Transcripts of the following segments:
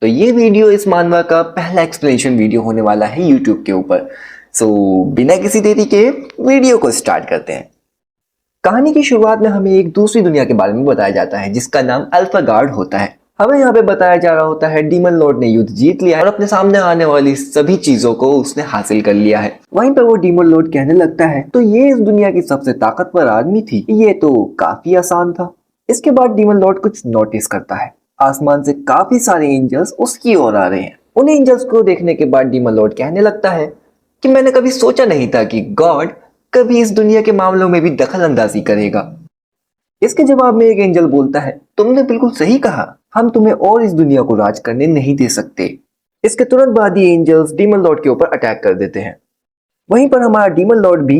तो ये वीडियो इस मानवा का पहला एक्सप्लेनेशन वीडियो होने वाला है यूट्यूब के ऊपर। सो बिना किसी देरी के वीडियो को स्टार्ट करते हैं। कहानी की शुरुआत में हमें एक दूसरी दुनिया के बारे में बताया जाता है जिसका नाम अल्फा गार्ड होता है। हमें यहाँ पे बताया जा रहा होता है डीमन लॉर्ड ने युद्ध जीत लिया है और अपने सामने आने वाली सभी चीजों को उसने हासिल कर लिया है। वहीं पर वो डीमन लॉर्ड कहने लगता है तो ये इस दुनिया की सबसे ताकतवर आदमी थी, ये तो काफी आसान था। इसके बाद डीमन लॉर्ड कुछ नोटिस करता है, आसमान से काफी सारे एंजल्स उसकी ओर आ रहे हैं। उन एंजल्स को देखने के बाद डीमन लॉर्ड कहने लगता है कि मैंने कभी सोचा नहीं था कि गॉड कभी इस दुनिया के मामलों में भी दखल अंदाजी करेगा। इसके जवाब में एक एंजल बोलता है, तुमने बिल्कुल सही कहा, हम तुम्हें और इस दुनिया को राज करने नहीं दे सकते। इसके तुरंत बाद ही एंजल्स डीमन लॉर्ड के ऊपर अटैक कर देते हैं। वहीं पर हमारा डीमन लॉर्ड भी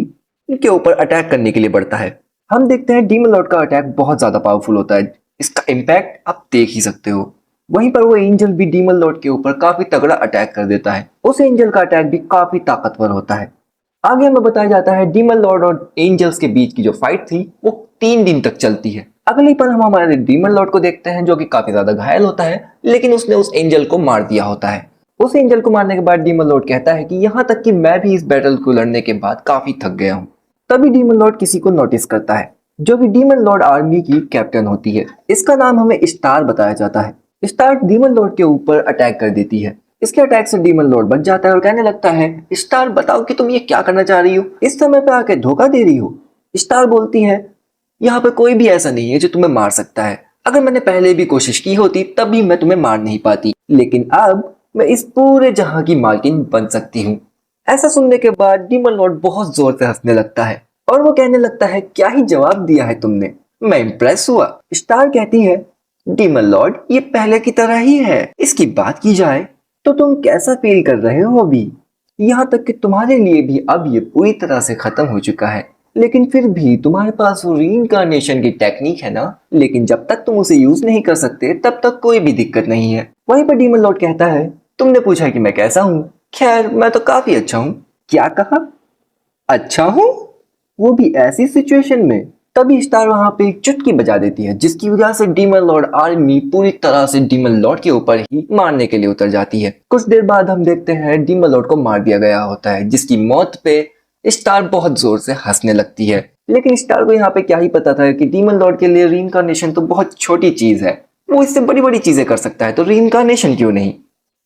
इनके ऊपर अटैक करने के लिए बढ़ता है। हम देखते हैं डीमन लॉर्ड का अटैक बहुत ज्यादा पावरफुल होता है, इसका इम्पैक्ट आप देख ही सकते हो। वहीं पर वो एंजल भी डीमन लॉर्ड के ऊपर काफी तगड़ा अटैक कर देता है। उस एंजल का अटैक भी काफी ताकतवर होता है। आगे हमें बताया जाता है डीमन लॉर्ड और एंजल्स के बीच की जो फाइट थी वो 3 दिन तक चलती है। अगले पल हम हमारे डीमन लॉर्ड को देखते हैं जो कि काफी ज्यादा घायल होता है, लेकिन उसने उस एंजल को मार दिया होता है। उस एंजल को मारने के बाद डीमन लॉर्ड कहता है कि यहाँ तक कि मैं भी इस बैटल को लड़ने के बाद काफी थक गया हूँ। तभी डीमन लॉर्ड किसी को नोटिस करता है जो कि डीमन लॉर्ड आर्मी की कैप्टन होती है। इसका नाम हमें स्टार बताया जाता है। स्टार डीमन लॉर्ड के ऊपर अटैक कर देती है। इसके अटैक से डीमन लॉर्ड बच जाता है और कहने लगता है, स्टार बताओ कि तुम ये क्या करना चाह रही हो, इस समय पे आके धोखा दे रही हो। स्टार बोलती है, यहाँ पे कोई भी ऐसा नहीं है जो तुम्हें मार सकता है। अगर मैंने पहले भी कोशिश की होती तब भी मैं तुम्हें मार नहीं पाती, लेकिन अब मैं इस पूरे जहां की मालकिन बन सकती हूँ। ऐसा सुनने के बाद डीमन लॉर्ड बहुत जोर से हंसने लगता है और वो कहने लगता है, क्या ही जवाब दिया है तुमने, मैं इम्प्रेस हुआ। स्टार कहती है, डीमन लॉर्ड ये पहले की तरह ही है। इसकी बात की जाए तो तुम कैसा फील कर रहे हो अभी? यहाँ तक कि तुम्हारे लिए भी अब ये पूरी तरह से खत्म हो चुका है, लेकिन फिर भी तुम्हारे पास वो रीइंकार्नेशन की टेक्निक है ना, लेकिन जब तक तुम उसे यूज नहीं कर सकते तब तक कोई भी दिक्कत नहीं है। वहीं पर डीमन लॉर्ड कहता है, तुमने पूछा कि मैं कैसा हूँ, खैर मैं तो काफी अच्छा हूँ। क्या कहा? अच्छा हूँ? वो भी ऐसी सिचुएशन में? तभी स्टार वहां पे एक चुटकी बजा देती है जिसकी वजह से डीमन लॉर्ड आर्मी पूरी तरह से डीमन लॉर्ड के ऊपर ही मारने के लिए उतर जाती है। कुछ देर बाद हम देखते हैं डीमन लॉर्ड को मार दिया गया होता है, जिसकी मौत पे स्टार बहुत जोर से हंसने लगती है। लेकिन स्टार को यहाँ पे क्या ही पता था कि डीमन लॉर्ड के लिए रीइंकार्नेशन तो बहुत छोटी चीज है, वो इससे बड़ी बड़ी चीजें कर सकता है, तो रीइंकार्नेशन क्यों नहीं।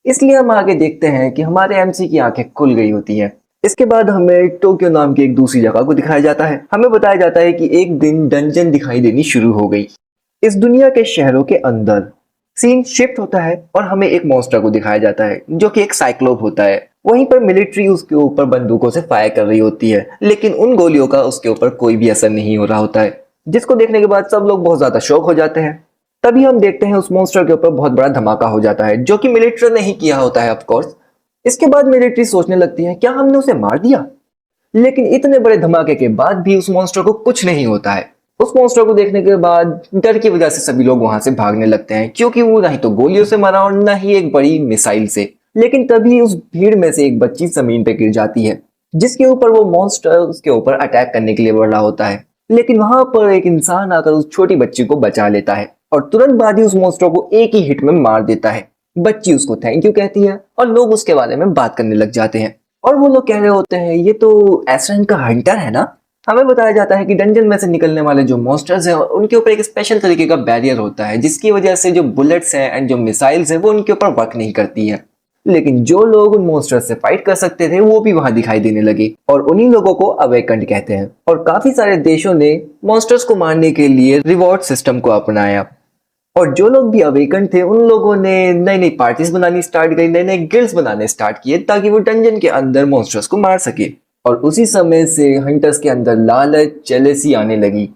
इसलिए हम आगे देखते हैं कि हमारे एमसी की आंखें खुल गई होती है। इसके बाद हमें टोक्यो नाम की एक दूसरी जगह को दिखाया जाता है। हमें बताया जाता है कि एक दिन डंजन दिखाई देनी शुरू हो गई। इस दुनिया के शहरों के अंदर सीन शिफ्ट होता है और हमें एक मॉन्स्टर को दिखाया जाता है जो कि एक साइक्लोप होता है। वहीं पर मिलिट्री उसके ऊपर बंदूकों से फायर कर रही होती है, लेकिन उन गोलियों का उसके ऊपर कोई भी असर नहीं हो रहा होता है, जिसको देखने के बाद सब लोग बहुत ज्यादा शॉक हो जाते हैं। तभी हम देखते हैं उस मॉन्स्टर के ऊपर बहुत बड़ा धमाका हो जाता है जो कि मिलिट्री ने ही किया होता है ऑफ कोर्स। इसके बाद मिलिट्री सोचने लगती है, क्या हमने उसे मार दिया? लेकिन इतने बड़े धमाके के बाद भी उस मॉन्स्टर को कुछ नहीं होता है। उस मॉन्स्टर को देखने के बाद डर की वजह से सभी लोग वहां से भागने लगते हैं, क्योंकि वो ना ही तो गोलियों से मरा और ना ही एक बड़ी मिसाइल से। लेकिन तभी उस भीड़ में से एक बच्ची जमीन पे गिर जाती है जिसके ऊपर वो मॉन्स्टर उसके ऊपर अटैक करने के लिए बढ़ रहा होता है। लेकिन वहां पर एक इंसान आकर उस छोटी बच्ची को बचा लेता है और तुरंत बाद ही उस मॉन्स्टर को एक ही हिट में मार देता है। बच्ची उसको थैंक यू कहती है और लोग उसके बारे में बात करने लग जाते हैं और वो लोग कह रहे होते हैं, ये तो एसरन का हंटर है ना। हमें बताया जाता है कि डंजन में से निकलने वाले जो मॉन्स्टर्स हैं उनके ऊपर एक स्पेशल तरीके का बैरियर होता है, जिसकी वजह से जो बुलेट्स हैं एंड जो मिसाइल्स हैं वो उनके ऊपर वर्क नहीं करती है। लेकिन जो लोग उन मॉन्स्टर्स से फाइट कर सकते थे वो भी वहां दिखाई देने लगे और उन्हीं लोगों को अवेकंड कहते हैं। और काफी सारे देशों ने मॉन्स्टर्स को मारने के लिए रिवॉर्ड सिस्टम को अपनाया और जो लोग भी अवेकन थे उन लोगों ने नई नई पार्टीज बनानी स्टार्ट की, नए नए गिल्ड्स बनाने स्टार्ट किए ताकि वो डंजन के अंदर मॉन्स्टर्स को मार सके। और उसी समय से हंटर्स के अंदर लालच जेलेसी आने लगी।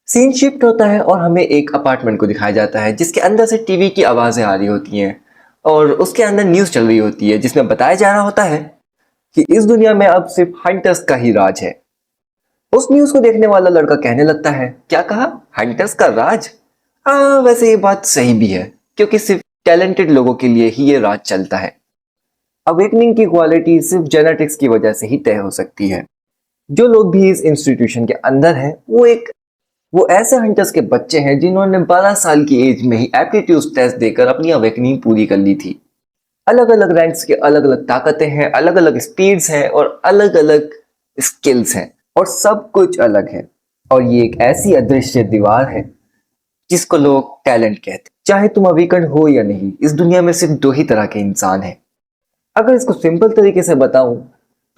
सीन शिफ्ट होता है और हमें एक अपार्टमेंट को दिखाया जाता है जिसके अंदर से टीवी की आवाजें आ रही होती हैं और उसके अंदर न्यूज चल रही होती है जिसमें बताया जा रहा होता है कि इस दुनिया में अब सिर्फ हंटर्स का ही राज है। उस न्यूज को देखने वाला लड़का कहने लगता है, क्या कहा, हंटर्स का राज? हाँ वैसे ये बात सही भी है, क्योंकि सिर्फ टैलेंटेड लोगों के लिए ही ये राज चलता है। अवेकनिंग की क्वालिटी सिर्फ जेनेटिक्स की वजह से ही तय हो सकती है। जो लोग भी इस इंस्टीट्यूशन के अंदर हैं वो एक वो ऐसे हंटर्स के बच्चे हैं जिन्होंने 12 साल की एज में ही एप्टीट्यूड टेस्ट देकर अपनी अवेकनिंग पूरी कर ली थी। अलग अलग रैंक्स के अलग अलग ताकतें हैं, अलग अलग स्पीड्स हैं और अलग अलग स्किल्स हैं और सब कुछ अलग है। और ये एक ऐसी अदृश्य दीवार है जिसको लोग टैलेंट कहते हैं। चाहे तुम अवेकन हो या नहीं, इस दुनिया में सिर्फ दो ही तरह के इंसान हैं। अगर इसको सिंपल तरीके से बताऊं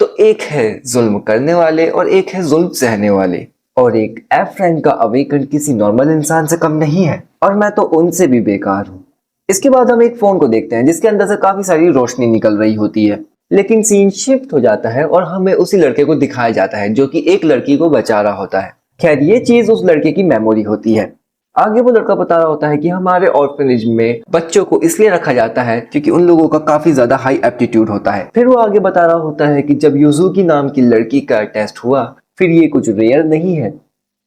तो एक है जुल्म करने वाले और एक है जुल्म सहने वाले। और एक एफ रैंक का अवेकन किसी नॉर्मल इंसान से कम नहीं है और मैं तो उनसे भी बेकार हूं। इसके बाद हम एक फोन को देखते हैं जिसके अंदर से काफी सारी रोशनी निकल रही होती है, लेकिन सीन शिफ्ट हो जाता है और हमें उसी लड़के को दिखाया जाता है जो कि एक लड़की को बचा रहा होता है। खैर ये चीज उस लड़के की मेमोरी होती है। आगे वो लड़का बता रहा होता है कि हमारे ऑर्फनेज में बच्चों को इसलिए रखा जाता है क्योंकि उन लोगों का काफी ज्यादा हाई एप्टीट्यूड होता है। फिर वो आगे बता रहा होता है कि जब यूजुकी नाम की लड़की का टेस्ट हुआ, फिर ये कुछ रेयर नहीं है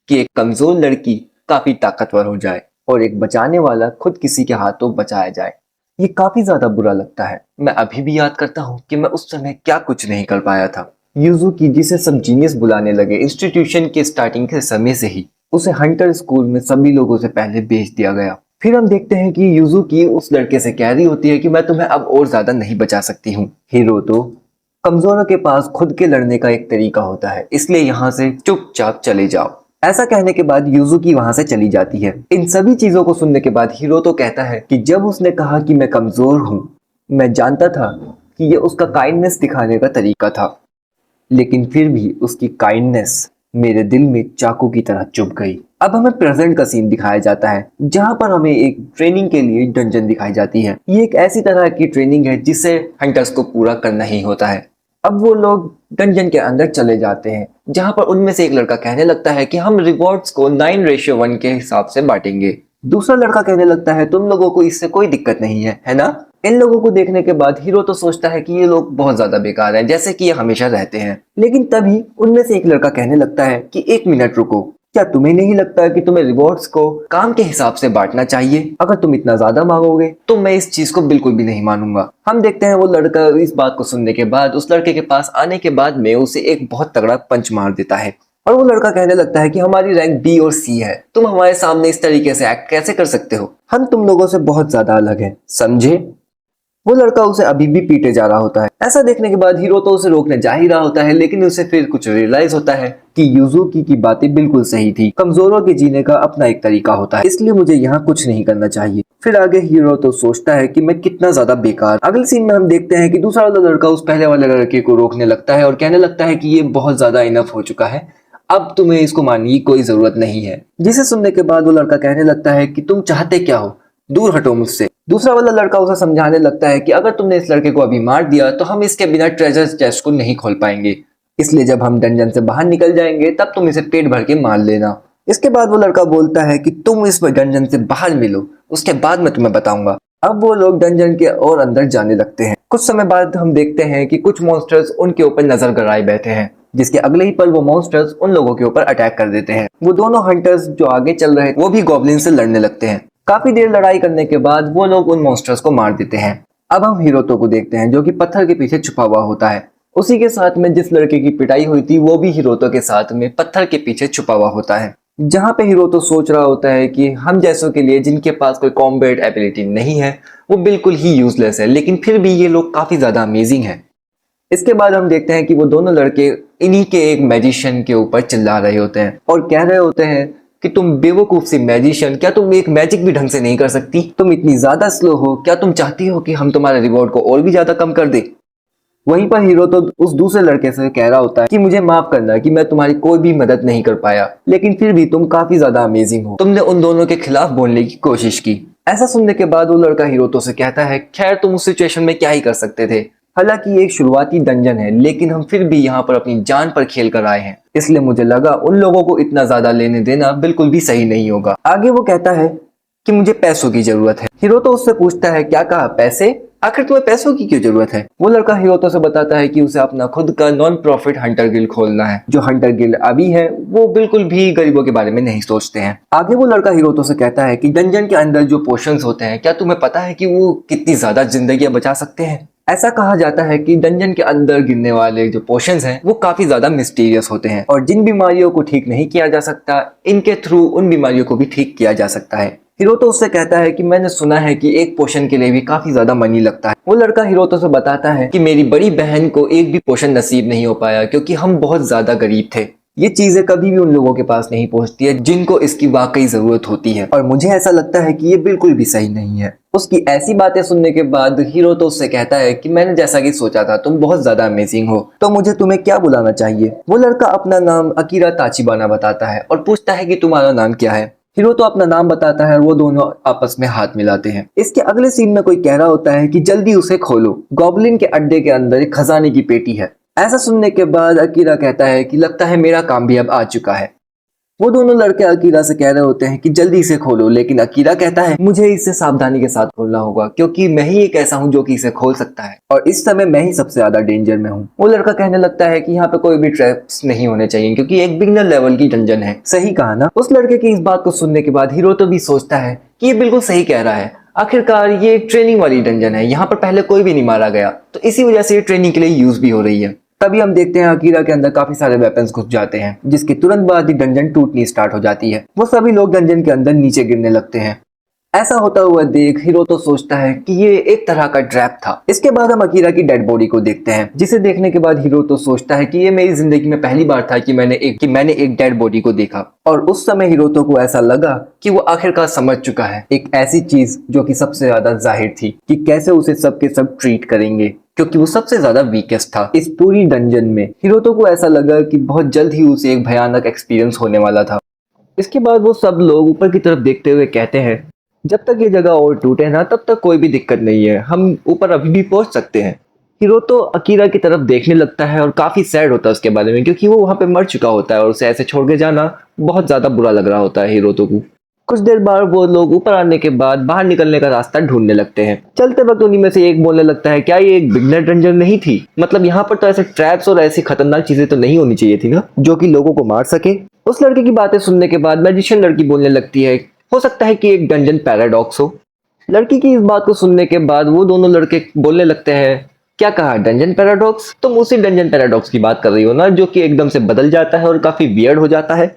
कि एक कमजोर लड़की काफी ताकतवर हो जाए और एक बचाने वाला खुद किसी के हाथों बचाया जाए। ये काफी ज्यादा बुरा लगता है। मैं अभी भी याद करता हूँ कि मैं उस समय क्या कुछ नहीं कर पाया था। यूजुकी जिसे सब जीनियस बुलाने लगे इंस्टीट्यूशन के स्टार्टिंग के समय से ही, उसे हंटर स्कूल में सभी लोगों से पहले भेज दिया गया। फिर हम देखते हैं कि यूजुकी उस लड़के से कह रही होती है कि मैं तुम्हें अब और ज्यादा नहीं बचा सकती हूँ। हीरो तो कमजोरों के पास खुद के लड़ने का एक तरीका होता है, इसलिए यहाँ से चुपचाप चले जाओ। ऐसा कहने के बाद यूजुकी वहां से चली जाती है। इन सभी चीजों को सुनने के बाद हीरो तो कहता है कि जब उसने कहा कि मैं कमजोर हूँ, मैं जानता था कि ये उसका काइंडनेस दिखाने का तरीका था, लेकिन फिर भी उसकी काइंडनेस मेरे दिल में चाकू की तरह चुभ गई। अब हमें प्रेजेंट का सीन दिखाया जाता है जहां पर हमें एक ट्रेनिंग के लिए डंजन दिखाई जाती है। ये एक ऐसी तरह की ट्रेनिंग है जिसे हंटर्स को पूरा करना ही होता है। अब वो लोग डंजन के अंदर चले जाते हैं जहां पर उनमें से एक लड़का कहने लगता है कि हम रिवॉर्ड्स को 9:1 के हिसाब से बांटेंगे। दूसरा लड़का कहने लगता है तुम लोगों को इससे कोई दिक्कत नहीं है ना। इन लोगों को देखने के बाद हीरो तो सोचता है कि ये लोग बहुत ज्यादा बेकार हैं, जैसे कि ये हमेशा रहते हैं। लेकिन तभी उनमें से एक लड़का कहने लगता है कि 1 मिनट रुको, क्या तुम्हें नहीं लगता कि तुम्हें रिवॉर्ड्स को काम के हिसाब से बांटना चाहिए? अगर तुम इतना ज्यादा मांगोगे तो मैं इस चीज को बिल्कुल भी नहीं मानूंगा। हम देखते हैं वो लड़का इस बात को सुनने के बाद उस लड़के के पास आने के बाद में उसे एक बहुत तगड़ा पंच मार देता है और वो लड़का कहने लगता है कि हमारी रैंक बी और सी है, तुम हमारे सामने इस तरीके से एक्ट कैसे कर सकते हो? हम तुम लोगों से बहुत ज्यादा अलग हैं, समझे? वो लड़का उसे अभी भी पीटे जा रहा होता है। ऐसा देखने के बाद हीरो तो उसे रोकने जा ही रहा होता है, लेकिन उसे फिर कुछ रियलाइज होता है कि यूजुकी की बातें बिल्कुल सही थी। कमजोरों के जीने का अपना एक तरीका होता है, इसलिए मुझे यहाँ कुछ नहीं करना चाहिए। फिर आगे हीरो तो सोचता है कि मैं कितना ज्यादा बेकार। अगले सीन में हम देखते हैं कि दूसरा वाला लड़का उस पहले वाले लड़के को रोकने लगता है और कहने लगता है कि ये बहुत ज्यादा इनफ हो चुका है, अब तुम्हें इसको मानने की कोई जरूरत नहीं है। जिसे सुनने के बाद वो लड़का कहने लगता है कि तुम चाहते क्या हो, दूर हटो मुझसे। दूसरा वाला लड़का उसे समझाने लगता है कि अगर तुमने इस लड़के को अभी मार दिया तो हम इसके बिना ट्रेजर चेस्ट को नहीं खोल पाएंगे, इसलिए जब हम डंजन से बाहर निकल जाएंगे तब तुम इसे पेट भर के मार लेना। इसके बाद वो लड़का बोलता है कि तुम इस डंजन से बाहर मिलो, उसके बाद मैं तुम्हें बताऊंगा। अब वो लोग डंजन के और अंदर जाने लगते हैं। कुछ समय बाद हम देखते हैं कि कुछ मॉन्स्टर्स उनके ऊपर नजर गड़ाए बैठे हैं, जिसके अगले ही पल वो मॉन्स्टर्स उन लोगों के ऊपर अटैक कर देते हैं। वो दोनों हंटर्स जो आगे चल रहे वो भी गॉब्लिन से लड़ने लगते हैं। काफी देर लड़ाई करने के बाद वो लोग उन मॉन्स्टर्स को मार देते हैं। अब हम हिरोतो को देखते हैं जो कि पत्थर के पीछे छुपा हुआ होता है। उसी के साथ में जिस लड़के की पिटाई हुई थी वो भी हिरोतो के साथ में पत्थर के पीछे छुपा हुआ होता है, जहाँ पे हिरोतो सोच रहा होता है कि हम जैसों के लिए जिनके पास कोई कॉम्बैट एबिलिटी नहीं है वो बिल्कुल ही यूजलेस है, लेकिन फिर भी ये लोग काफी ज्यादा अमेजिंग है। इसके बाद हम देखते हैं कि वो दोनों लड़के इन्हीं के एक मैजिशियन के ऊपर चिल्ला रहे होते हैं और कह रहे होते हैं कि तुम बेवकूफ सी मैजिशियन, क्या तुम एक मैजिक भी ढंग से नहीं कर सकती? तुम इतनी ज्यादा स्लो हो, क्या तुम चाहती हो कि हम तुम्हारे रिवॉर्ड को और भी ज्यादा कम कर दे? वहीं पर हीरो तो उस दूसरे लड़के से कह रहा होता है कि मुझे माफ करना कि मैं तुम्हारी कोई भी मदद नहीं कर पाया, लेकिन फिर भी तुम काफी ज्यादा अमेजिंग हो, तुमने उन दोनों के खिलाफ बोलने की कोशिश की। ऐसा सुनने के बाद वो लड़का हिरोतो से कहता है खैर तुम उस सिचुएशन में क्या ही कर सकते थे, हालांकि ये एक शुरुआती डंजन है, लेकिन हम फिर भी यहाँ पर अपनी जान पर खेल कर आए हैं, इसलिए मुझे लगा उन लोगों को इतना ज्यादा लेने देना बिल्कुल भी सही नहीं होगा। आगे वो कहता है कि मुझे पैसों की जरूरत है। हिरोतो उससे पूछता है क्या कहा, पैसे? आखिर तुम्हें पैसों की क्यों जरूरत है? वो लड़का हिरोतो से बताता है कि उसे अपना खुद का नॉन प्रॉफिट हंटर गिल्ड खोलना है। जो हंटर गिल्ड अभी है वो बिल्कुल भी गरीबों के बारे में नहीं सोचते हैं। आगे वो लड़का हिरोतो से कहता है कि डंजन के अंदर जो पोशंस होते हैं, क्या तुम्हें पता है कि वो कितनी ज्यादा जिंदगियां बचा सकते हैं? ऐसा कहा जाता है कि डंजन के अंदर गिरने वाले जो पोर्शंस हैं वो काफी ज्यादा मिस्टीरियस होते हैं और जिन बीमारियों को ठीक नहीं किया जा सकता इनके थ्रू उन बीमारियों को भी ठीक किया जा सकता है। हिरोतो उससे कहता है कि मैंने सुना है कि एक पोशन के लिए भी काफी ज्यादा मनी लगता है। वो लड़का हिरोतो से बताता है कि मेरी बड़ी बहन को एक भी पोशन नसीब नहीं हो पाया क्योंकि हम बहुत ज्यादा गरीब थे। ये चीजें कभी भी उन लोगों के पास नहीं पहुंचती है जिनको इसकी वाकई जरूरत होती है और मुझे ऐसा लगता है कि ये बिल्कुल भी सही नहीं है। उसकी ऐसी बातें सुनने के बाद हिरोतो उससे कहता है कि मैंने जैसा कि सोचा था तुम बहुत ज्यादा अमेजिंग हो, तो मुझे तुम्हें क्या बुलाना चाहिए। वो लड़का अपना नाम अकीरा ताचिबाना बताता है और पूछता है कि तुम्हारा नाम क्या है। हिरोतो अपना नाम बताता है और वो दोनों आपस में हाथ मिलाते हैं। इसके अगले सीन में कोई कह रहा होता है कि जल्दी उसे खोलो, गॉब्लिन के अड्डे के अंदर एक खजाने की पेटी है। ऐसा सुनने के बाद अकीरा कहता है कि लगता है मेरा काम भी अब आ चुका है। वो दोनों लड़के अकीरा से कह रहे होते हैं कि जल्दी से खोलो, लेकिन अकीरा कहता है मुझे इसे सावधानी के साथ खोलना होगा क्योंकि मैं ही एक ऐसा हूँ जो कि इसे खोल सकता है और इस समय मैं ही सबसे ज्यादा डेंजर में हूँ। वो लड़का कहने लगता है कि यहाँ पे कोई भी ट्रैप्स नहीं होने चाहिए क्योंकि एक बिगनर लेवल की डंजन है। सही कहा ना। उस लड़के की इस बात को सुनने के बाद हिरोतो भी सोचता है कि ये बिल्कुल सही कह रहा है। आखिरकार ये एक ट्रेनिंग वाली डंजन है, यहाँ पर पहले कोई भी नहीं मारा गया तो इसी वजह से ये ट्रेनिंग के लिए यूज भी हो रही है। तभी हम देखते हैं अकीरा के अंदर काफी सारे वेपन्स घुस जाते हैं जिसके तुरंत बाद ही डंजन टूटनी स्टार्ट हो जाती है। वो सभी लोग डंजन के अंदर नीचे गिरने लगते हैं। ऐसा होता हुआ देख हिरोतो सोचता है कि ये एक तरह का ट्रैप था। इसके बाद हम अकीरा की डेड बॉडी को देखते हैं जिसे देखने के बाद हिरोतो सोचता है कि ये मेरी जिंदगी में पहली बार था कि मैंने एक डेड बॉडी को देखा और उस समय हिरोतो को ऐसा लगा कि वो आखिरकार समझ चुका है एक ऐसी चीज जो कि सबसे ज्यादा जाहिर थी कि कैसे उसे सबके सब ट्रीट करेंगे क्योंकि वो सबसे ज्यादा वीकेस्ट था इस पूरी डंजन में। हिरोतो को ऐसा लगा कि बहुत जल्द ही उसे एक भयानक एक्सपीरियंस होने वाला था। इसके बाद वो सब लोग ऊपर की तरफ देखते हुए कहते हैं जब तक ये जगह और टूटे ना तब तक कोई भी दिक्कत नहीं है, हम ऊपर अभी भी पहुंच सकते हैं। हिरोतो अकीरा की तरफ देखने लगता है और काफी सैड होता है उसके बारे में क्योंकि वो वहां पे मर चुका होता है और उसे ऐसे छोड़ के जाना बहुत ज्यादा बुरा लग रहा होता है हिरोतो को। कुछ देर बाद वो लोग ऊपर आने के बाद बाहर निकलने का रास्ता ढूंढने लगते हैं। चलते वक्त उन्हीं में से एक बोलने लगता है क्या ये एक बिगनर डंजन नहीं थी, मतलब यहाँ पर तो ऐसे ट्रैप्स और ऐसी खतरनाक चीजें तो नहीं होनी चाहिए थी ना जो कि लोगों को मार सके। उस लड़के की बातें सुनने के बाद मैजिशियन लड़की बोलने लगती है हो सकता है कि एक डंजन पैराडॉक्स हो। लड़की की इस बात को सुनने के बाद वो दोनों लड़के बोलने लगते हैं क्या कहा डंजन पैराडॉक्स, तुम उसी डंजन पैराडॉक्स की बात कर रही हो ना जो कि एकदम से बदल जाता है और काफी वियर्ड हो जाता है।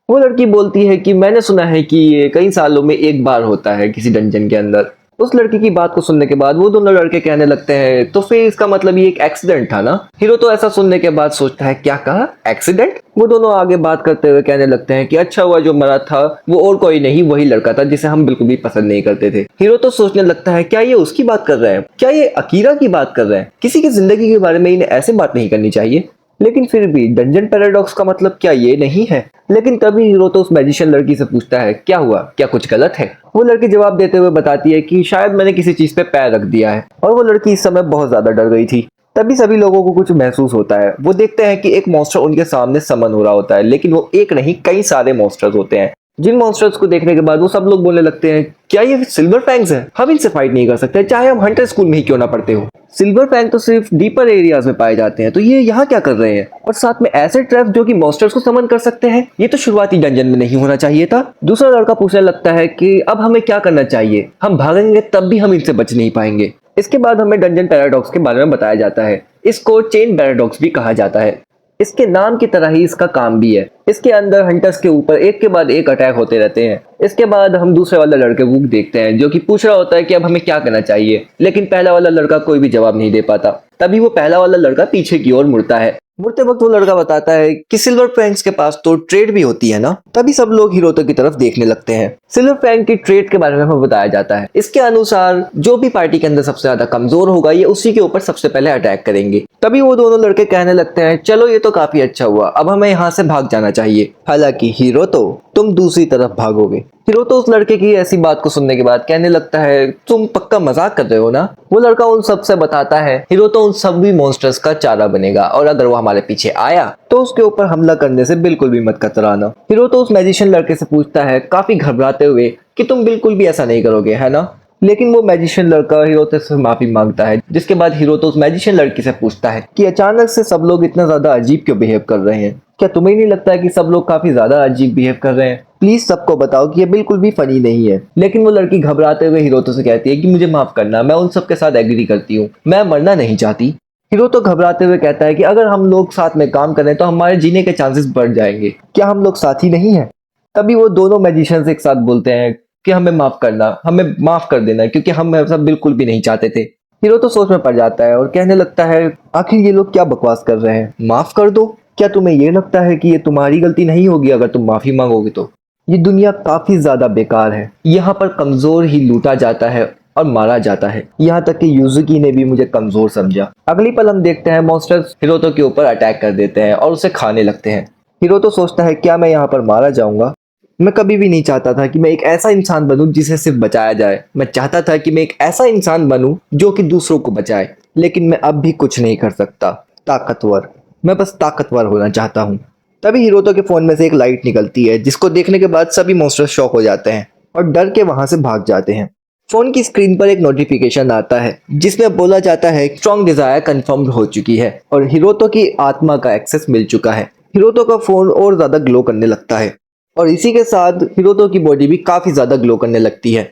वो लड़की बोलती है कि मैंने सुना है कि ये कई सालों में एक बार होता है किसी डंजन के अंदर। उस लड़की की बात को सुनने के बाद वो दोनों लड़के कहने लगते हैं तो फिर इसका मतलब ये एक एक्सीडेंट था ना। हिरोतो ऐसा सुनने के बाद सोचता है क्या कहा एक्सीडेंट। वो दोनों आगे बात करते हुए कहने लगते हैं कि अच्छा हुआ जो मरा था वो और कोई नहीं वही लड़का था जिसे हम बिल्कुल भी पसंद नहीं करते थे। हिरोतो सोचने लगता है क्या ये उसकी बात कर रहे हैं, क्या ये अकीरा की बात कर रहे हैं, किसी की जिंदगी के बारे में इन्हें ऐसे बात नहीं करनी चाहिए। लेकिन फिर भी डंजन पैराडॉक्स का मतलब क्या ये नहीं है। लेकिन तभी हिरोतो उस मैजिशियन लड़की से पूछता है क्या हुआ, क्या कुछ गलत है। वो लड़की जवाब देते हुए बताती है कि शायद मैंने किसी चीज पे पैर रख दिया है और वो लड़की इस समय बहुत ज्यादा डर गई थी। तभी सभी लोगों को कुछ महसूस होता है। वो देखते हैं कि एक मॉन्स्टर उनके सामने समन हो रहा होता है, लेकिन वो एक नहीं कई सारे मॉन्स्टर्स होते हैं। जिन मॉन्स्टर्स को देखने के बाद वो सब लोग बोलने लगते हैं क्या ये सिल्वर फैंग्स है, हम इनसे फाइट नहीं कर सकते चाहे हम हंटर स्कूल में ही क्यों ना पढ़ते हो। सिल्वर फैंग तो सिर्फ डीपर एरियाज में पाए जाते हैं, तो ये यहाँ क्या कर रहे हैं और साथ में ऐसे ट्रैप्स जो कि मॉन्स्टर्स को समन कर सकते हैं, ये तो शुरुआती डंजन में नहीं होना चाहिए था। दूसरा लड़का पूछने लगता है कि अब हमें क्या करना चाहिए, हम भागेंगे तब भी हम इनसे बच नहीं पाएंगे। इसके बाद हमें डंजन पैराडॉक्स के बारे में बताया जाता है। इसको चेन पैराडॉक्स भी कहा जाता है। इसके नाम की तरह ही इसका काम भी है। इसके अंदर हंटर्स के ऊपर एक के बाद एक अटैक होते रहते हैं। इसके बाद हम दूसरे वाला लड़के को देखते हैं जो कि पूछ रहा होता है कि अब हमें क्या करना चाहिए, लेकिन पहला वाला लड़का कोई भी जवाब नहीं दे पाता। तभी वो पहला वाला लड़का पीछे की ओर मुड़ता है। मुड़ते वक्त वो लड़का बताता है कि सिल्वर फैंग्स के पास तो ट्रेड भी होती है ना। तभी सब लोग हिरोतो की तरफ देखने लगते हैं। सिल्वर फैंग की ट्रेड के बारे में हमें बताया जाता है। इसके अनुसार जो भी पार्टी के अंदर सबसे ज्यादा कमजोर होगा ये उसी के ऊपर सबसे पहले अटैक करेंगे। तभी वो दोनों लड़के कहने लगते हैं चलो ये तो काफी अच्छा हुआ, अब हमें यहाँ से भाग जाना चाहिए। हालांकि हिरोतो तुम दूसरी तरफ भागोगे। हिरोतो उस लड़के की ऐसी बात को सुनने के बाद कहने लगता है तुम पक्का मजाक कर रहे हो ना। वो लड़का उन सब से बताता है हिरोतो उन सभी मॉन्स्टर्स का चारा बनेगा और अगर वो हमारे पीछे आया तो उसके ऊपर हमला करने से बिल्कुल भी मत कतराना। हिरोतो उस मैजिशियन लड़के से पूछता है काफी घबराते हुए कि तुम बिल्कुल भी ऐसा नहीं करोगे है ना। लेकिन वो मैजिशियन लड़का हिरोतो से माफी मांगता है। जिसके बाद हिरोतो उस मैजिशियन लड़की से पूछता है कि अचानक से सब लोग इतना ज्यादा अजीब क्यों बिहेव कर रहे हैं, क्या तुम्हें नहीं लगता है कि सब लोग काफी ज्यादा अजीब बिहेव कर रहे हैं। प्लीज सबको बताओ कि ये बिल्कुल भी फनी नहीं है। लेकिन वो लड़की घबराते हुए हिरोतो से कहती है कि मुझे माफ करना, मैं उन सब के साथ एग्री करती हूँ, मैं मरना नहीं चाहती। हिरोतो घबराते हुए कहता है कि अगर हम लोग साथ में काम करें तो हमारे जीने के चांसेस बढ़ जाएंगे, क्या हम लोग साथी नहीं है? तभी वो दोनों मैजिशियंस एक साथ बोलते हैं कि हमें माफ करना, हमें माफ कर देना, क्योंकि हम ऐसा बिल्कुल भी नहीं चाहते थे। हीरो तो सोच में पड़ जाता है और कहने लगता है आखिर ये लोग क्या बकवास कर रहे हैं, माफ कर दो। क्या तुम्हें ये लगता है कि ये तुम्हारी गलती नहीं होगी अगर तुम माफी मांगोगे तो? ये दुनिया काफी ज्यादा बेकार है, यहाँ पर कमजोर ही लूटा जाता है और मारा जाता है, यहाँ तक कि यूजुकी ने भी मुझे कमजोर समझा। अगली पल हम देखते हैं मॉन्स्टर्स हिरोतो के ऊपर अटैक कर देते हैं और उसे खाने लगते हैं। हिरोतो सोचता है क्या मैं यहाँ पर मारा जाऊंगा? मैं कभी भी नहीं चाहता था कि मैं एक ऐसा इंसान बनूं जिसे सिर्फ बचाया जाए, मैं चाहता था कि मैं एक ऐसा इंसान बनूं जो कि दूसरों को बचाए, लेकिन मैं अब भी कुछ नहीं कर सकता। ताकतवर, मैं बस ताकतवर होना चाहता हूँ। तभी हिरोतो के फोन में से एक लाइट निकलती है जिसको देखने के बाद सभी मॉन्स्टर शॉक हो जाते हैं और डर के वहां से भाग जाते हैं। फोन की स्क्रीन पर एक नोटिफिकेशन आता है जिसमें बोला जाता है स्ट्रॉन्ग डिजायर कंफर्म हो चुकी है और हिरोतो की आत्मा का एक्सेस मिल चुका है। हिरोतो का फोन और ज्यादा ग्लो करने लगता है और इसी के साथ हिरोतो की बॉडी भी काफी ज्यादा ग्लो करने लगती है।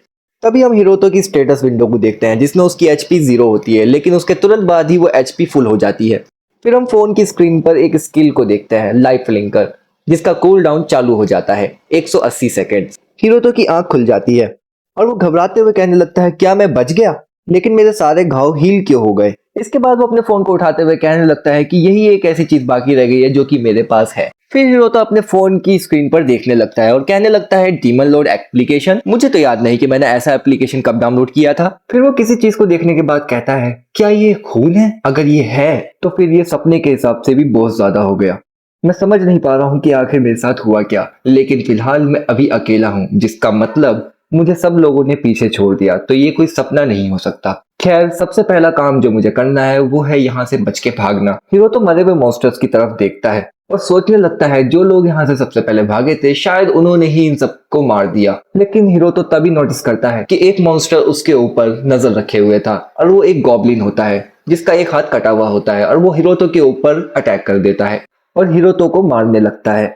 तभी हम हिरोतो की स्टेटस विंडो को देखते हैं जिसमें उसकी एचपी 0 होती है, लेकिन उसके तुरंत बाद ही वो एचपी फुल हो जाती है। फिर हम फोन की स्क्रीन पर एक स्किल को देखते हैं, लाइफ फ्लिंकर, जिसका कूल डाउन चालू हो जाता है 180 सेकेंड। हिरोतो की आंख खुल जाती है और वो घबराते हुए कहने लगता है क्या मैं बच गया, लेकिन मेरे सारे घाव हील क्यों हो गए? इसके बाद वो अपने फोन को उठाते हुए कहने लगता है कि यही एक ऐसी चीज बाकी रह गई है जो कि मेरे पास है। फिर हिरोतो अपने फोन की स्क्रीन पर देखने लगता है और कहने लगता है डीमन लोड एप्लीकेशन, मुझे तो याद नहीं कि मैंने ऐसा एप्लीकेशन कब डाउनलोड किया था। फिर वो किसी चीज को देखने के बाद कहता है क्या ये खून है? अगर ये है तो फिर ये सपने के हिसाब से भी बहुत ज्यादा हो गया। मैं समझ नहीं पा रहा हूँ कि आखिर मेरे साथ हुआ क्या, लेकिन फिलहाल मैं अभी अकेला हूँ, जिसका मतलब मुझे सब लोगों ने पीछे छोड़ दिया, तो ये कोई सपना नहीं हो सकता। खैर, सबसे पहला काम जो मुझे करना है वो है यहाँ से बच के भागना। हीरो तो मरे हुए मॉन्स्टर्स की तरफ देखता है और सोचने लगता है जो लोग यहाँ से सबसे पहले भागे थे शायद उन्होंने ही इन सबको मार दिया। लेकिन हीरो तो तभी नोटिस करता है कि एक मॉन्स्टर उसके ऊपर नजर रखे हुए था और वो एक गॉब्लिन होता है जिसका एक हाथ कटा हुआ होता है और वो हिरोतो के ऊपर अटैक कर देता है और हिरोतो को मारने लगता है।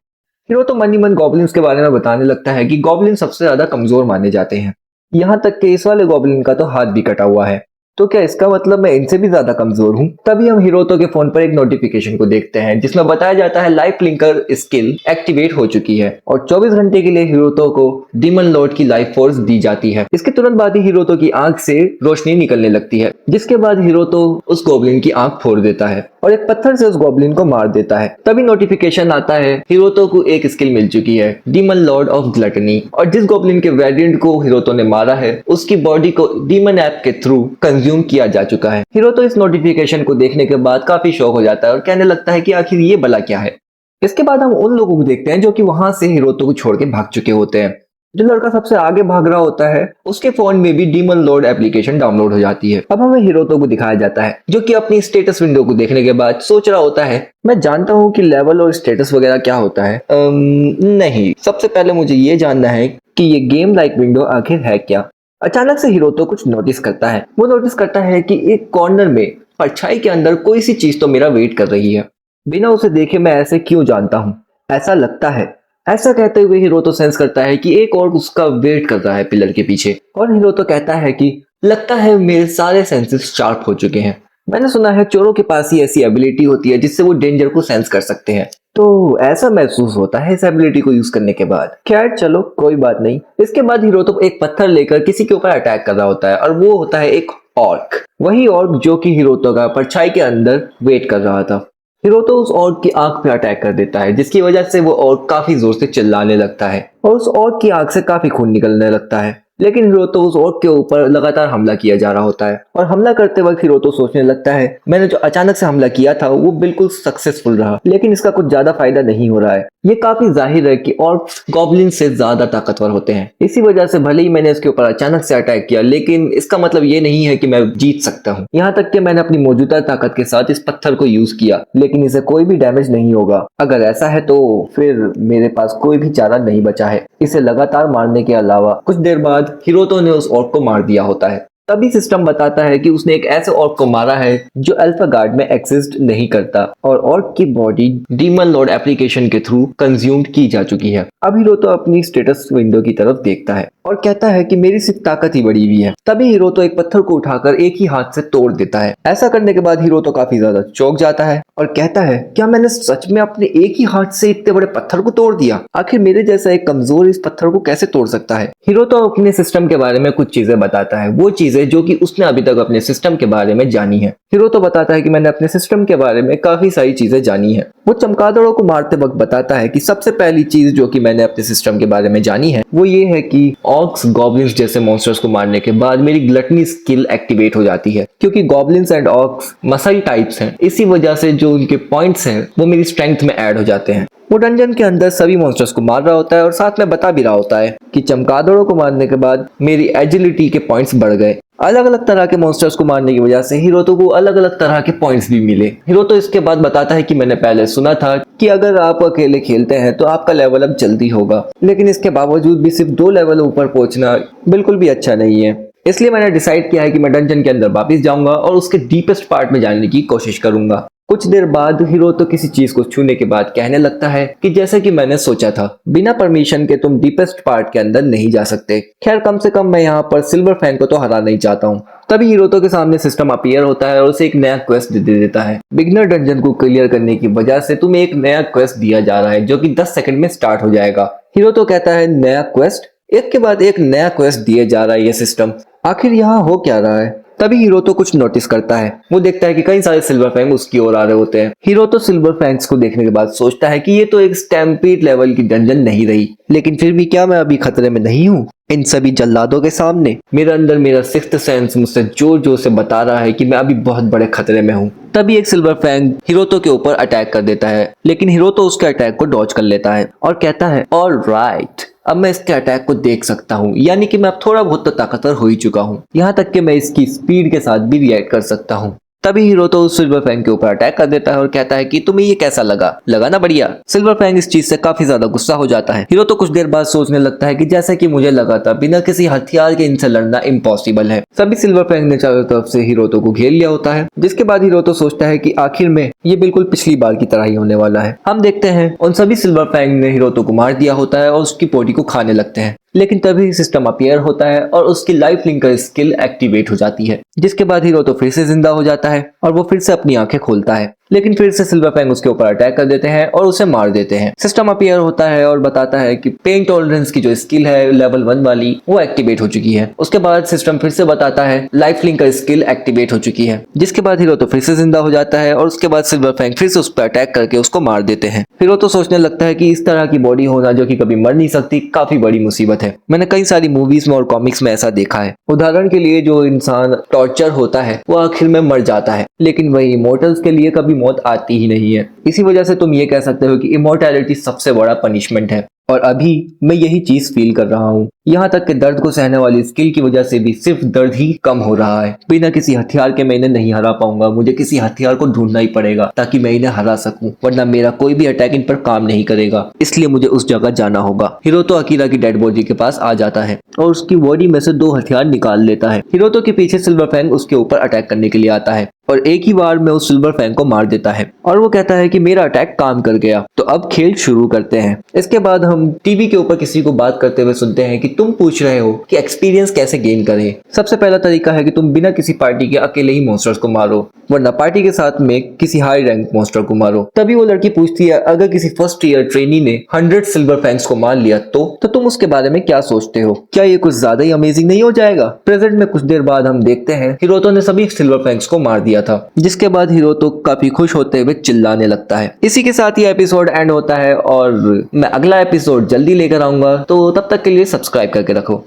हिरोतो मन ही मन गॉब्लिन्स के बारे में बताने लगता है कि गॉब्लिन सबसे ज्यादा कमजोर माने जाते हैं, यहाँ तक कि इस वाले गॉब्लिन का तो हाथ भी कटा हुआ है, तो क्या इसका मतलब मैं इनसे भी ज्यादा कमजोर हूँ? तभी हम हिरोतो के फोन पर एक नोटिफिकेशन को देखते हैं जिसमें बताया जाता है लाइफ लिंकर स्किल एक्टिवेट हो चुकी है और 24 घंटे के लिए हिरोतो को डीमन लॉर्ड की लाइफ फोर्स दी जाती है। इसके तुरंत बाद ही हिरोतो की आंख से रोशनी निकलने लगती है, जिसके बाद हिरोतो उस गॉब्लिन की आंख फोड़ देता है और एक पत्थर से उस गॉब्लिन को मार देता है। तभी नोटिफिकेशन आता है हिरोतो को एक स्किल मिल चुकी है, डीमन लॉर्ड ऑफ ग्लटनी, और जिस गॉब्लिन के वेरिएंट को हिरोतो ने मारा है उसकी बॉडी को डीमन ऐप के थ्रू कंज्यूम किया जा चुका है। हिरोतो इस नोटिफिकेशन को देखने के बाद काफी शॉक हो जाता है और कहने लगता है कि आखिर ये भला क्या है। इसके बाद हम उन लोगों को देखते हैं जो कि वहां से हिरोतो को छोड़ के भाग चुके होते हैं। जो लड़का सबसे आगे भाग रहा होता है उसके फोन में भी डीमन लॉर्ड एप्लीकेशन डाउनलोड हो जाती है। अब हमें हिरोतो को दिखाया जाता है जो कि अपनी स्टेटस विंडो को देखने के बाद सोच रहा होता है मैं जानता हूँ कि लेवल और स्टेटस वगैरह क्या होता है। नहीं, सबसे पहले मुझे ये जानना है कि ये गेम लाइक विंडो आखिर है क्या। अचानक से हिरोतो कुछ नोटिस करता है। वो नोटिस करता है कि एक कॉर्नर में परछाई के अंदर कोई सी चीज तो मेरा वेट कर रही है, बिना उसे देखे मैं ऐसे क्यों जानता हूँ, ऐसा लगता है। ऐसा कहते हुए हिरोतो सेंस करता है कि एक और उसका वेट कर रहा है पिलर के पीछे, और हिरोतो कहता है कि लगता है मेरे सारे सेंसेस शार्प हो चुके हैं। मैंने सुना है चोरों के पास ही ऐसी एबिलिटी होती है जिससे वो डेंजर को सेंस कर सकते हैं, तो ऐसा महसूस होता है इस एबिलिटी को यूज करने के बाद। खैर चलो कोई बात नहीं। इसके बाद हिरोतो एक पत्थर लेकर किसी के ऊपर अटैक कर रहा होता है और वो होता है एक ऑर्क, वही ऑर्क जो कि हिरोतो का परछाई के अंदर वेट कर रहा था। हिरोतो उस ऑर्क की आंख पे अटैक कर देता है जिसकी वजह से वो ऑर्क काफी जोर से चिल्लाने लगता है और उस ऑर्क की आंख से काफी खून निकलने लगता है। लेकिन हिरोतो उस ऑर्क के ऊपर लगातार हमला किया जा रहा होता है और हमला करते वक्त हिरोतो सोचने लगता है मैंने जो अचानक से हमला किया था वो बिल्कुल सक्सेसफुल रहा, लेकिन इसका कुछ ज्यादा फायदा नहीं हो रहा है। ये काफी जाहिर है कि ऑर्क्स गॉब्लिन से ज्यादा ताकतवर होते हैं, इसी वजह से भले ही मैंने इसके ऊपर अचानक से अटैक किया लेकिन इसका मतलब ये नहीं है कि मैं जीत सकता हूँ। यहाँ तक कि मैंने अपनी मौजूदा ताकत के साथ इस पत्थर को यूज किया लेकिन इसे कोई भी डैमेज नहीं होगा। अगर ऐसा है तो फिर मेरे पास कोई भी चारा नहीं बचा है इसे लगातार मारने के अलावा। कुछ देर बाद हिरोतो ने उस ऑर्क को मार दिया होता है तभी सिस्टम बताता है कि उसने एक ऐसे ऑर्क को मारा है जो अल्फा गार्ड में एग्जिस्ट नहीं करता और ऑर्क की बॉडी डीमन लॉर्ड एप्लीकेशन के थ्रू कंज्यूम्ड की जा चुकी है। अब हिरोतो अपनी स्टेटस विंडो की तरफ देखता है और कहता है कि मेरी सिर्फ ताकत ही बढ़ी हुई है। तभी हिरोतो एक पत्थर को उठाकर एक ही हाथ से तोड़ देता है। ऐसा करने के बाद हिरोतो काफी ज्यादा चौंक जाता है और कहता है, क्या मैंने सच में अपने एक ही हाथ से इतने बड़े पत्थर को तोड़ दिया? आखिर मेरे जैसा एक कमजोर इस पत्थर को कैसे तोड़ सकता है? हिरोतो अपने सिस्टम के बारे में कुछ चीजें बताता है, वो चीजें जो कि उसने अभी तक अपने सिस्टम के बारे में जानी है। हिरोतो बताता है कि मैंने अपने सिस्टम के बारे में काफी सारी चीजें जानी है। वो चमगादड़ों को मारते वक्त बताता है कि सबसे पहली चीज जो कि मैंने अपने सिस्टम के बारे में जानी है वो ये है कि ऑर्क्स गॉब्लिन्स जैसे मॉन्स्टर्स को मारने के बाद मेरी ग्लटनी स्किल एक्टिवेट हो जाती है, क्योंकि goblins and orcs muscle types हैं। इसी वजह से जो उनके पॉइंट्स हैं वो मेरी स्ट्रेंथ में ऐड हो जाते हैं। वो डंजन के अंदर सभी मॉन्स्टर्स को मार रहा होता है और साथ में बता भी रहा होता है कि चमगादड़ों को मारने के बाद मेरी एजिलिटी के पॉइंट्स बढ़ गए। अलग अलग तरह के मॉन्स्टर्स को मारने की वजह से हिरोतो को अलग अलग तरह के पॉइंट्स भी मिले। हिरोतो इसके बाद बताता है कि मैंने पहले सुना था कि अगर आप अकेले खेलते हैं तो आपका लेवल अप जल्दी होगा, लेकिन इसके बावजूद भी सिर्फ 2 लेवल ऊपर पहुंचना बिल्कुल भी अच्छा नहीं है। इसलिए मैंने डिसाइड किया है कि मैं डंजन के अंदर वापस जाऊंगा और उसके डीपेस्ट पार्ट में जाने की कोशिश करूंगा। कुछ देर बाद हिरोतो किसी चीज को छूने के बाद कहने लगता है कि जैसे कि मैंने सोचा था, बिना परमिशन के तुम डीपेस्ट पार्ट के अंदर नहीं जा सकते। खैर, कम से कम मैं यहाँ पर सिल्वर फैंग को तो हरा नहीं चाहता हूँ। तभी हिरोतो के सामने सिस्टम अपीयर होता है और उसे एक नया क्वेस्ट दे देता है। बिगनर डंजन को क्लियर करने की वजह से तुम्हें एक नया क्वेस्ट दिया जा रहा है जो कि 10 सेकंड में स्टार्ट हो जाएगा। हिरोतो कहता है, नया क्वेस्ट? एक के बाद एक नया क्वेस्ट दिए जा रहा है ये सिस्टम, आखिर यहाँ हो क्या रहा है? तभी हिरोतो कुछ नोटिस करता है। वो देखता है कि कई सारे सिल्वर फैंग उसकी ओर आ रहे होते हैं। हिरोतो सिल्वर फैंग्स को देखने के बाद सोचता है कि ये तो एक स्टैम्पीड लेवल की डंजन नहीं रही, लेकिन फिर भी क्या मैं अभी खतरे में नहीं हूँ इन सभी जल्लादों के सामने? मेरे अंदर मेरा सिक्स्थ सेंस मुझसे जोर जोर से बता रहा है कि मैं अभी बहुत बड़े खतरे में हूँ। तभी एक सिल्वर फैंग हिरोतो के ऊपर अटैक कर देता है, लेकिन हिरोतो उसके अटैक को डॉज कर लेता है और कहता है, ऑलराइट, अब मैं इसके अटैक को देख सकता हूँ, यानी कि मैं अब थोड़ा बहुत तो ताकतवर हो ही चुका हूँ, यहाँ तक कि मैं इसकी स्पीड के साथ भी रिएक्ट कर सकता हूँ। तभी हिरोतो उस सिल्वर फैंग के ऊपर अटैक कर देता है और कहता है कि तुम्हें ये कैसा लगा ना बढ़िया? सिल्वर फैंग इस चीज से काफी ज्यादा गुस्सा हो जाता है। हिरोतो कुछ देर बाद सोचने लगता है कि जैसा कि मुझे लगा था, बिना किसी हथियार के इनसे लड़ना इम्पॉसिबल है। सभी सिल्वर फैंग ने चारों तरफ से हिरोतो को घेर लिया होता है, जिसके बाद हिरोतो सोचता है कि आखिर में ये बिल्कुल पिछली बार की तरह ही होने वाला है। हम देखते हैं उन सभी सिल्वर फैंग ने हिरोतो को मार दिया होता है और उसकी बॉडी को खाने लगते हैं, लेकिन तभी सिस्टम अपीयर होता है और उसकी लाइफ लिंकर स्किल एक्टिवेट हो जाती है, जिसके बाद हिरोतो फिर से जिंदा हो जाता है और वो फिर से अपनी आंखें खोलता है। लेकिन फिर से सिल्वर फैंग उसके ऊपर अटैक कर देते हैं और उसे मार देते हैं। सिस्टम अपीयर होता है और बताता है कि पेन टॉलरेंस की जो स्किल है लेवल 1 वाली, वो एक्टिवेट हो चुकी है। उसके बाद सिस्टम फिर से बताता है लाइफ लिंकर स्किल एक्टिवेट हो चुकी है, जिसके बाद हिरोतो फिर से जिंदा हो जाता है और उसके बाद सिल्वर फैंग फिर से उस पर अटैक करके उसको मार देते हैं। हिरोतो सोचने लगता है कि इस तरह की बॉडी होना जो कि कभी मर नहीं सकती, काफी बड़ी मुसीबत है। मैंने कई सारी मूवीज में और कॉमिक्स में ऐसा देखा है। उदाहरण के लिए जो इंसान टॉर्चर होता है वो आखिर में मर जाता है, लेकिन वही इमोर्टल्स के लिए कभी मौत आती ही नहीं है। इसी वजह से तुम ये कह सकते हो कि इमोर्टैलिटी सबसे बड़ा पनिशमेंट है, और अभी मैं यही चीज फील कर रहा हूँ। यहाँ तक कि दर्द को सहने वाली स्किल की वजह से भी सिर्फ दर्द ही कम हो रहा है। बिना किसी हथियार के मैं इन्हें नहीं हरा पाऊंगा, मुझे किसी हथियार को ढूंढना ही पड़ेगा ताकि मैं इन्हें हरा सकूं, वरना मेरा कोई भी अटैक इन पर काम नहीं करेगा। इसलिए मुझे उस जगह जाना होगा। हिरोतो अकीरा की डेड बॉडी के पास आ जाता है और उसकी बॉडी में से 2 हथियार निकाल लेता है। हिरोतो के पीछे सिल्वर फैंग उसके ऊपर अटैक करने के लिए आता है और एक ही बार में उस सिल्वर फैंग को मार देता है और वो कहता है कि मेरा अटैक काम कर गया, तो अब खेल शुरू करते हैं। इसके बाद हम टीवी के ऊपर किसी को बात करते हुए सुनते हैं कि तुम पूछ रहे हो कि एक्सपीरियंस कैसे गेन करें। सबसे पहला तरीका है कि तुम बिना किसी पार्टी के अकेले ही मॉन्स्टर्स को मारो, वरना पार्टी के साथ में किसी हाई रैंक मॉन्स्टर को मारो। तभी वो लड़की पूछती है, अगर किसी फर्स्ट ईयर ट्रेनी ने 100 सिल्वर फैंग्स को मार लिया तो तुम उसके बारे में क्या सोचते हो? क्या ये कुछ ज्यादा ही अमेजिंग नहीं हो जाएगा? प्रेजेंट में कुछ देर बाद हम देखते हैं हिरोतो ने सभी सिल्वर फैंग्स को मार दिया था, जिसके बाद हिरोतो काफी खुश होते हुए चिल्लाने लगता है। इसी के साथ ये एपिसोड एंड होता है और मैं अगला एपिसोड जल्दी लेकर आऊंगा, तो तब तक के लिए सब्सक्राइब करके रखो।